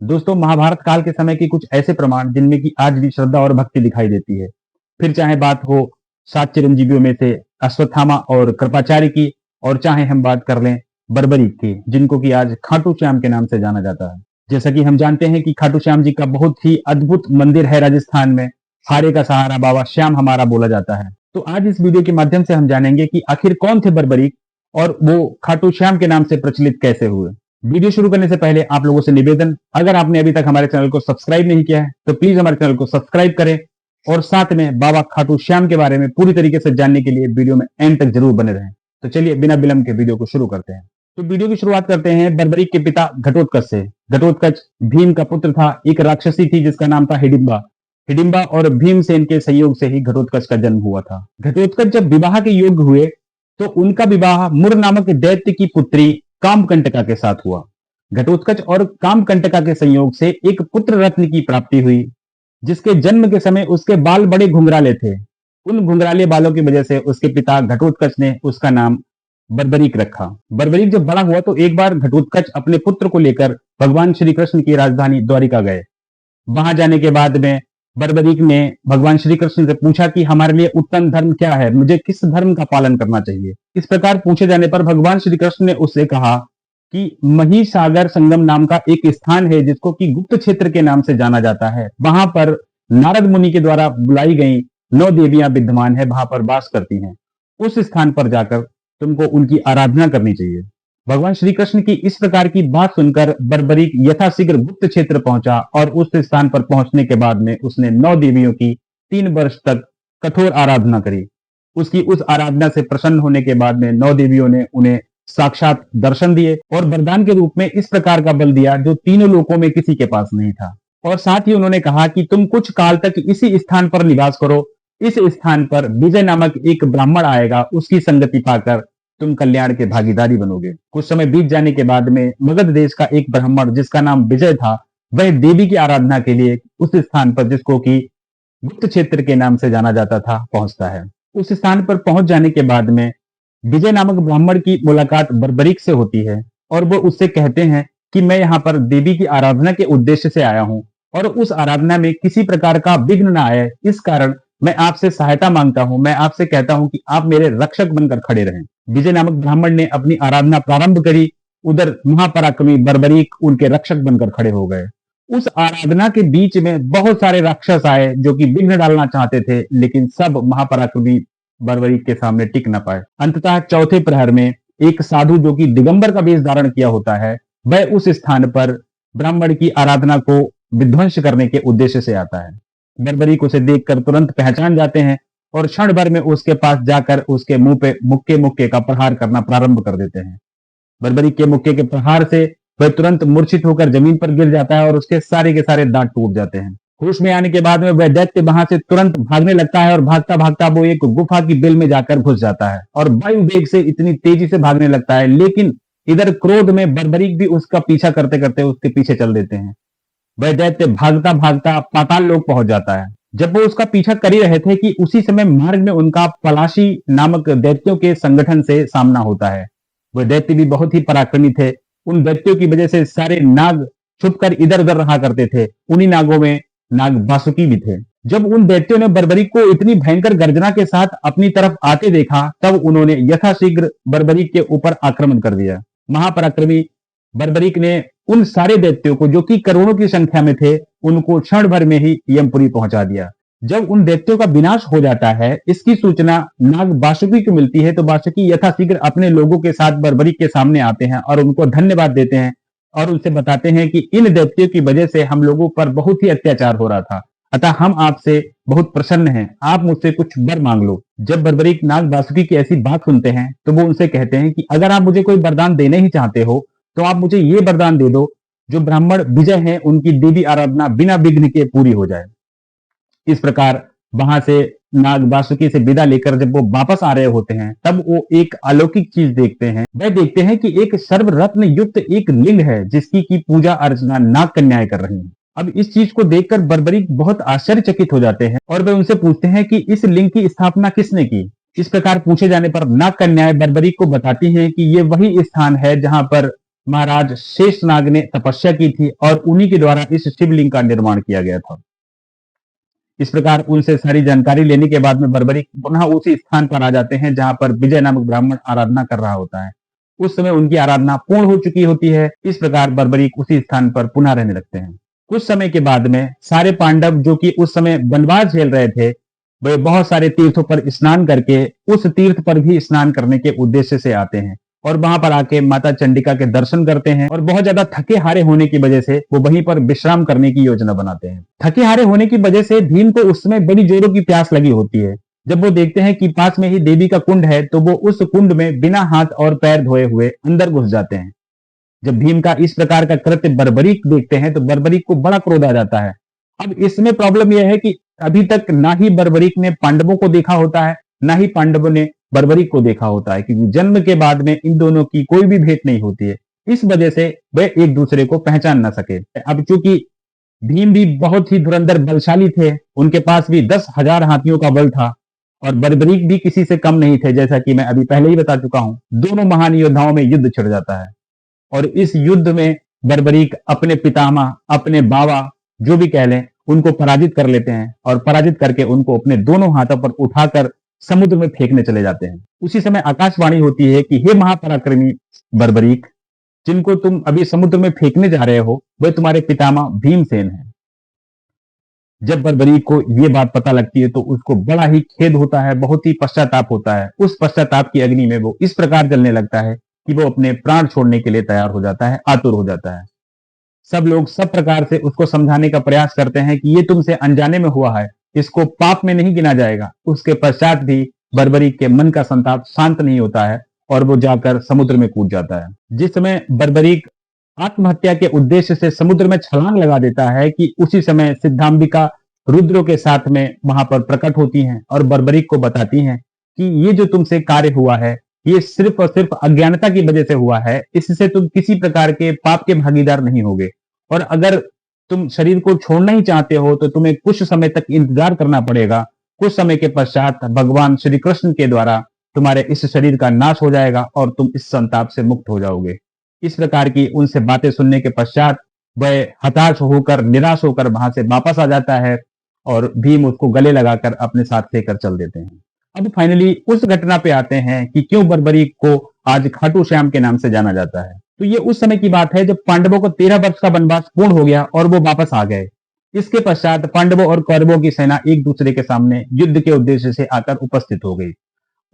दोस्तों, महाभारत काल के समय के कुछ ऐसे प्रमाण जिनमें कि आज भी श्रद्धा और भक्ति दिखाई देती है। फिर चाहे बात हो 7 चिरंजीवियों में से अश्वत्थामा और कृपाचार्य की, और चाहे हम बात कर लें बर्बरीक की, जिनको कि आज खाटू श्याम के नाम से जाना जाता है। जैसा कि हम जानते हैं कि खाटू श्याम जी का बहुत ही अद्भुत मंदिर है राजस्थान में। हारे का सहारा बाबा श्याम हमारा बोला जाता है। तो आज इस वीडियो के माध्यम से हम जानेंगे कि आखिर कौन थे बर्बरीक और वो खाटू श्याम के नाम से प्रचलित कैसे हुए। वीडियो शुरू करने से पहले आप लोगों से निवेदन, अगर आपने अभी तक हमारे चैनल को सब्सक्राइब नहीं किया है तो प्लीज हमारे चैनल को सब्सक्राइब करें और साथ में बाबा खाटू श्याम के बारे में पूरी तरीके से जानने के लिए वीडियो में एंड तक जरूर बने रहें। तो चलिए बिना विलंब के वीडियो को शुरू करते हैं। तो वीडियो की शुरुआत करते हैं बर्बरीक के पिता घटोत्कच से। घटोत्कच भीम का पुत्र था। एक राक्षसी थी जिसका नाम था हिडिंबा। हिडिंबा और भीमसेन के सहयोग से ही घटोत्कच का जन्म हुआ था। घटोत्कच जब विवाह के योग्य हुए तो उनका विवाह मुर नामक दैत्य की पुत्री कामकंटका के साथ हुआ। घटोत्कच और कामकंटका के संयोग से एक पुत्र रत्न की प्राप्ति हुई, जिसके जन्म के समय उसके बाल बड़े घुंघराले थे। उन घुंघराले बालों की वजह से उसके पिता घटोत्कच ने उसका नाम बर्बरीक रखा। बर्बरीक जब बड़ा हुआ तो एक बार घटोत्कच अपने पुत्र को लेकर भगवान श्री कृष्ण की राजधानी द्वारिका गए। वहां जाने के बाद में बर्बरीक ने भगवान श्री कृष्ण से पूछा कि हमारे लिए उत्तम धर्म क्या है, मुझे किस धर्म का पालन करना चाहिए। इस प्रकार पूछे जाने पर भगवान श्री कृष्ण ने उससे कहा कि महिसागर संगम नाम का एक स्थान है जिसको कि गुप्त क्षेत्र के नाम से जाना जाता है। वहां पर नारद मुनि के द्वारा बुलाई गई 9 देवियां विद्यमान है, वहां पर वास करती हैं। उस स्थान पर जाकर तुमको उनकी आराधना करनी चाहिए। भगवान श्री कृष्ण की इस प्रकार की बात सुनकर बर्बरीक यथाशीघ्र गुप्त क्षेत्र पहुंचा और उस स्थान पर पहुंचने के बाद में उसने 9 देवियों की 3 वर्ष तक कठोर आराधना करी। उसकी उस आराधना से प्रसन्न होने के बाद में 9 देवियों ने उन्हें साक्षात दर्शन दिए और वरदान के रूप में इस प्रकार का बल दिया जो तीनों लोकों में किसी के पास नहीं था। और साथ ही उन्होंने कहा कि तुम कुछ काल तक इसी स्थान पर निवास करो। इस स्थान पर विजय नामक एक ब्राह्मण आएगा, उसकी संगति पाकर तुम कल्याण के भागीदारी बनोगे। कुछ समय बीत जाने के बाद में मगध देश का एक ब्राह्मण जिसका नाम विजय था, वह देवी की आराधना के लिए उस स्थान पर, जिसको कि गुप्त क्षेत्र के नाम से जाना जाता था, पहुंचता है। उस स्थान पर पहुंच जाने के बाद में विजय नामक ब्राह्मण की मुलाकात बर्बरीक से होती है और वो उससे कहते हैं कि मैं यहाँ पर देवी की आराधना के उद्देश्य से आया हूँ और उस आराधना में किसी प्रकार का विघ्न न आए, इस कारण मैं आपसे सहायता मांगता हूँ। मैं आपसे कहता हूँ कि आप मेरे रक्षक बनकर खड़े रहें। विजय नामक ब्राह्मण ने अपनी आराधना प्रारंभ करी। उधर महापराक्रमी बर्बरीक उनके रक्षक बनकर खड़े हो गए। उस आराधना के बीच में बहुत सारे राक्षस आए जो कि विघ्न डालना चाहते थे, लेकिन सब महापराक्रमी बर्बरीक के सामने टिक न पाए। अंततः चौथे प्रहर में एक साधु जो कि दिगंबर का वेश धारण किया होता है, वह उस स्थान पर ब्राह्मण की आराधना को विध्वंस करने के उद्देश्य से आता है। बर्बरीक उसे देखकर तुरंत पहचान जाते हैं और क्षण भर में उसके पास जाकर उसके मुंह पे मुक्के मुक्के का प्रहार करना प्रारंभ कर देते हैं। बर्बरीक के मुक्के के प्रहार से वह तुरंत मूर्छित होकर जमीन पर गिर जाता है और उसके सारे के सारे दांत टूट जाते हैं। होश में आने के बाद में वह दैत्य वहां से तुरंत भागने लगता है और भागता भागता वो एक गुफा की बिल में जाकर घुस जाता है और वायु वेग से इतनी तेजी से भागने लगता है। लेकिन इधर क्रोध में बर्बरीक भी उसका पीछा करते करते उसके पीछे चल देते हैं। वह दैत्य भागता भागता पाताल लोक पहुंच जाता है। जब वो उसका पीछा कर ही रहे थे कि उसी समय मार्ग में उनका पलाशी नामक दैत्यों के संगठन से सामना होता है। वह दैत्य भी बहुत ही पराक्रमी थे। उन दैत्यों की वजह से सारे नाग छुपकर इधर उधर रहा करते थे। उन्हीं नागों में नाग वासुकी भी थे। जब उन दैत्यों ने बर्बरीक को इतनी भयंकर गर्जना के साथ अपनी तरफ आते देखा, तब उन्होंने यथाशीघ्र बर्बरीक के ऊपर आक्रमण कर दिया। महापराक्रमी बर्बरीक ने उन सारे दैत्यों को, जो कि करोड़ों की संख्या में थे, उनको क्षण भर में ही यमपुरी पहुंचा दिया। जब उन दैत्यों का विनाश हो जाता है, इसकी सूचना नाग वासुकी को मिलती है, तो वासुकी यथाशीघ्र अपने लोगों के साथ बर्बरीक के सामने आते हैं और उनको धन्यवाद देते हैं और उनसे बताते हैं कि इन दैत्यों की वजह से हम लोगों पर बहुत ही अत्याचार हो रहा था, अतः हम आपसे बहुत प्रसन्न हैं, आप मुझसे कुछ वर मांग लो। जब बर्बरीक नाग वासुकी की ऐसी बात सुनते हैं तो वो उनसे कहते हैं कि अगर आप मुझे कोई वरदान देने ही चाहते हो तो आप मुझे ये वरदान दे दो, जो ब्राह्मण विजय हैं उनकी देवी आराधना बिना विघ्न के पूरी हो जाए। इस प्रकार वहां से नाग वासुकी से विदा लेकर जब वो वापस आ रहे होते हैं, तब वो एक अलौकिक चीज देखते हैं। वह देखते हैं कि एक सर्वरत्न युक्त एक लिंग है जिसकी की पूजा अर्चना नाग कन्याएं कर रही हैं। अब इस चीज को देखकर बर्बरीक बहुत आश्चर्यचकित हो जाते हैं और वे उनसे पूछते हैं कि इस लिंग की स्थापना किसने की। इस प्रकार पूछे जाने पर नाग कन्याएं बर्बरीक को बताती हैं कि ये वही स्थान है जहां पर महाराज शेषनाग ने तपस्या की थी और उन्हीं के द्वारा इस शिवलिंग का निर्माण किया गया था। इस प्रकार उनसे सारी जानकारी लेने के बाद में बर्बरीक पुनः उसी स्थान पर आ जाते हैं जहां पर विजय नामक ब्राह्मण आराधना कर रहा होता है। उस समय उनकी आराधना पूर्ण हो चुकी होती है। इस प्रकार बर्बरीक उसी स्थान पर पुनः रहने लगते हैं। कुछ समय के बाद में सारे पांडव जो कि उस समय वनवास झेल रहे थे, वे बहुत सारे तीर्थों पर स्नान करके उस तीर्थ पर भी स्नान करने के उद्देश्य से आते हैं और वहां पर आके माता चंडिका के दर्शन करते हैं और बहुत ज्यादा थके हारे होने की वजह से वो वहीं पर विश्राम करने की योजना बनाते हैं। थके हारे होने की वजह से भीम को उस समय बड़ी जोरों की प्यास लगी होती है। जब वो देखते हैं कि पास में ही देवी का कुंड है तो वो उस कुंड में बिना हाथ और पैर धोए हुए अंदर घुस जाते हैं। जब भीम का इस प्रकार का कृत्य बर्बरीक देखते हैं तो बर्बरीक को बड़ा क्रोध आ जाता है। अब इसमें प्रॉब्लम यह है कि अभी तक ना ही बर्बरीक ने पांडवों को देखा होता है, ना ही पांडवों ने बर्बरीक को देखा होता है, क्योंकि जन्म के बाद में इन दोनों की कोई भी भेंट नहीं होती है। इस वजह से वे एक दूसरे को पहचान ना सके। अब चूंकि भीम भी बहुत ही धुरंधर बलशाली थे, उनके पास भी 10,000 हाथियों का बल था और बर्बरीक भी किसी से कम नहीं थे। जैसा कि मैं अभी पहले ही बता चुका हूं, दोनों महान योद्धाओं में युद्ध छिड़ जाता है और इस युद्ध में बर्बरीक अपने पितामह, अपने बाबा जो भी कह लें, उनको पराजित कर लेते हैं और पराजित करके उनको अपने दोनों हाथों पर उठाकर समुद्र में फेंकने चले जाते हैं। उसी समय आकाशवाणी होती है कि हे महापराक्रमी बर्बरीक, जिनको तुम अभी समुद्र में फेंकने जा रहे हो वे तुम्हारे पितामह भीमसेन हैं। जब बर्बरीक को ये बात पता लगती है तो उसको बड़ा ही खेद होता है, बहुत ही पश्चाताप होता है। उस पश्चाताप की अग्नि में वो इस प्रकार जलने लगता है कि वो अपने प्राण छोड़ने के लिए तैयार हो जाता है, आतुर हो जाता है। सब लोग सब प्रकार से उसको समझाने का प्रयास करते हैं कि ये तुमसे अनजाने में हुआ है, इसको पाप में नहीं गिना जाएगा। उसके पश्चात भी बर्बरीक के मन का संताप शांत नहीं होता है और वो जाकर समुद्र में कूद जाता है। जिस समय बर्बरीक आत्महत्या के उद्देश्य से समुद्र में छलांग लगा देता है कि उसी समय सिद्धांबिका रुद्रों के साथ में वहां पर प्रकट होती हैं और बर्बरीक को बताती हैं कि ये जो तुमसे कार्य हुआ है ये सिर्फ और सिर्फ अज्ञानता की वजह से हुआ है, इससे तुम किसी प्रकार के पाप के भागीदार नहीं होगे और अगर तुम शरीर को छोड़ना ही चाहते हो तो तुम्हें कुछ समय तक इंतजार करना पड़ेगा। कुछ समय के पश्चात भगवान श्री कृष्ण के द्वारा तुम्हारे इस शरीर का नाश हो जाएगा और तुम इस संताप से मुक्त हो जाओगे। इस प्रकार की उनसे बातें सुनने के पश्चात वह हताश होकर, निराश होकर वहां से वापस आ जाता है और भीम उसको गले लगाकर अपने साथ लेकर चल देते हैं। अब फाइनली उस घटना पे आते हैं कि क्यों बर्बरीक को आज खाटू श्याम के नाम से जाना जाता है। तो ये उस समय की बात है जब पांडवों को 13 वर्ष का वनवास पूर्ण हो गया और वो वापस आ गए। इसके पश्चात पांडवों और कौरवों की सेना एक दूसरे के सामने युद्ध के उद्देश्य से आकर उपस्थित हो गई।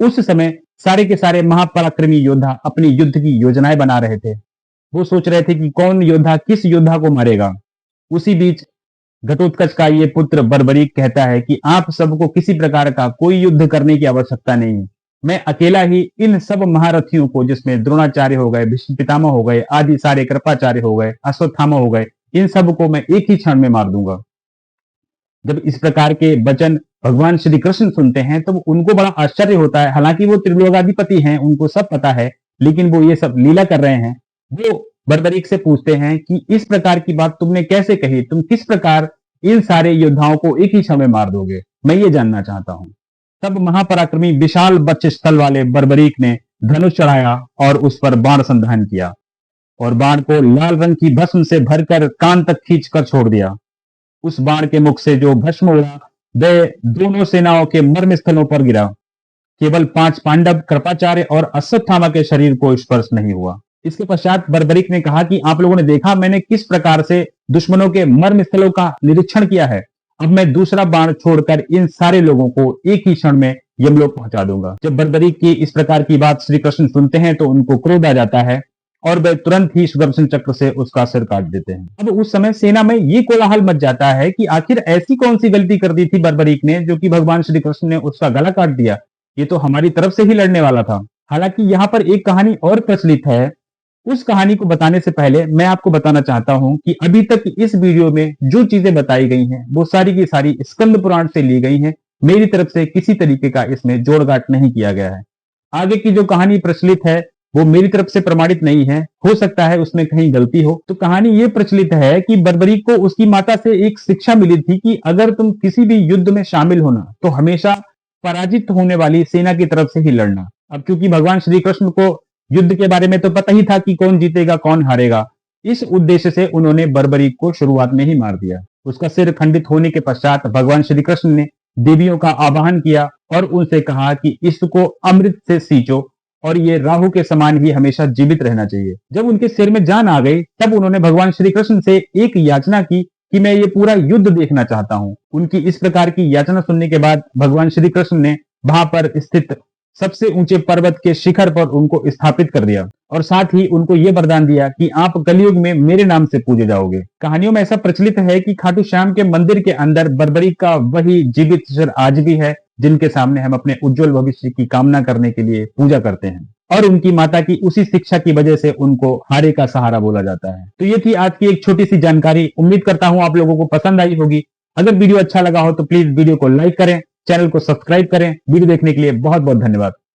उस समय सारे के सारे महापराक्रमी योद्धा अपनी युद्ध की योजनाएं बना रहे थे। वो सोच रहे थे कि कौन योद्धा किस योद्धा को मारेगा। उसी बीच घटोत्कच का ये पुत्र बर्बरीक कहता है कि आप सबको किसी प्रकार का कोई युद्ध करने की आवश्यकता नहीं है। मैं अकेला ही इन सब महारथियों को, जिसमें द्रोणाचार्य हो गए, भीष्म पितामह हो गए, आदि सारे कृपाचार्य हो गए, अश्वत्थामा हो गए, इन सबको मैं एक ही क्षण में मार दूंगा। जब इस प्रकार के वचन भगवान श्री कृष्ण सुनते हैं तो उनको बड़ा आश्चर्य होता है। हालांकि वो त्रिलोकाधिपति हैं, उनको सब पता है, लेकिन वो ये सब लीला कर रहे हैं। वो बर्बरीक से पूछते हैं कि इस प्रकार की बात तुमने कैसे कही, तुम किस प्रकार इन सारे योद्धाओं को एक ही क्षण में मार दोगे, मैं ये जानना चाहता हूं। तब महापराक्रमी विशाल वक्ष स्थल वाले बर्बरीक ने धनुष चढ़ाया और उस पर बाण संधान किया और बाण को लाल रंग की भस्म से भरकर कान तक खींचकर छोड़ दिया। उस बाण के मुख से जो भस्म उड़ा वह दोनों सेनाओं के मर्म स्थलों पर गिरा। केवल 5 पांडव, कृपाचार्य और अश्वत्थामा के शरीर को स्पर्श नहीं हुआ। इसके पश्चात बर्बरीक ने कहा कि आप लोगों ने देखा मैंने किस प्रकार से दुश्मनों के मर्म स्थलों का निरीक्षण किया है। अब मैं दूसरा बाण छोड़कर इन सारे लोगों को एक ही क्षण में यमलोक पहुंचा दूंगा। जब बर्बरीक की इस प्रकार की बात श्री कृष्ण सुनते हैं तो उनको क्रोध आ जाता है और वे तुरंत ही सुदर्शन चक्र से उसका सिर काट देते हैं। अब उस समय सेना में ये कोलाहल मच जाता है कि आखिर ऐसी कौन सी गलती कर दी थी बर्बरीक ने जो कि भगवान श्री कृष्ण ने उसका गला काट दिया। ये तो हमारी तरफ से ही लड़ने वाला था। हालांकि यहाँ पर एक कहानी और प्रचलित है। उस कहानी को बताने से पहले मैं आपको बताना चाहता हूं कि अभी तक इस वीडियो में जो चीजें बताई गई हैं वो सारी की सारी स्कंद पुराण से ली गई हैं। मेरी तरफ से किसी तरीके का इसमें जोड़घाट नहीं किया गया है। आगे की जो कहानी प्रचलित है वो मेरी तरफ से प्रमाणित नहीं है, हो सकता है उसमें कहीं गलती हो। तो कहानी ये प्रचलित है कि बर्बरीक को उसकी माता से एक शिक्षा मिली थी कि अगर तुम किसी भी युद्ध में शामिल होना तो हमेशा पराजित होने वाली सेना की तरफ से ही लड़ना। अब क्योंकि भगवान श्री कृष्ण को युद्ध के बारे में तो पता ही था कि कौन जीतेगा कौन हारेगा। इस उद्देश्य से उन्होंने बर्बरीक को शुरुआत में ही मार दिया। उसका सिर खंडित होने के पश्चात भगवान श्री कृष्ण ने देवियों का आवाहन किया और उनसे कहा कि इसको अमृत से सींचो और ये राहु के समान ही हमेशा जीवित रहना चाहिए। जब उनके सिर में जान आ गई तब उन्होंने भगवान श्री कृष्ण से एक याचना की कि मैं ये पूरा युद्ध देखना चाहता हूँ। उनकी इस प्रकार की याचना सुनने के बाद भगवान श्री कृष्ण ने वहां पर स्थित सबसे ऊंचे पर्वत के शिखर पर उनको स्थापित कर दिया और साथ ही उनको ये वरदान दिया कि आप कलयुग में मेरे नाम से पूजे जाओगे। कहानियों में ऐसा प्रचलित है कि खाटू श्याम के मंदिर के अंदर बर्बरीक का वही जीवित सिर आज भी है, जिनके सामने हम अपने उज्जवल भविष्य की कामना करने के लिए पूजा करते हैं और उनकी माता की उसी शिक्षा की वजह से उनको हारे का सहारा बोला जाता है। तो ये थी आज की एक छोटी सी जानकारी। उम्मीद करता हूं आप लोगों को पसंद आई होगी। अगर वीडियो अच्छा लगा हो तो प्लीज वीडियो को लाइक करें, चैनल को सब्सक्राइब करें। वीडियो देखने के लिए बहुत बहुत धन्यवाद।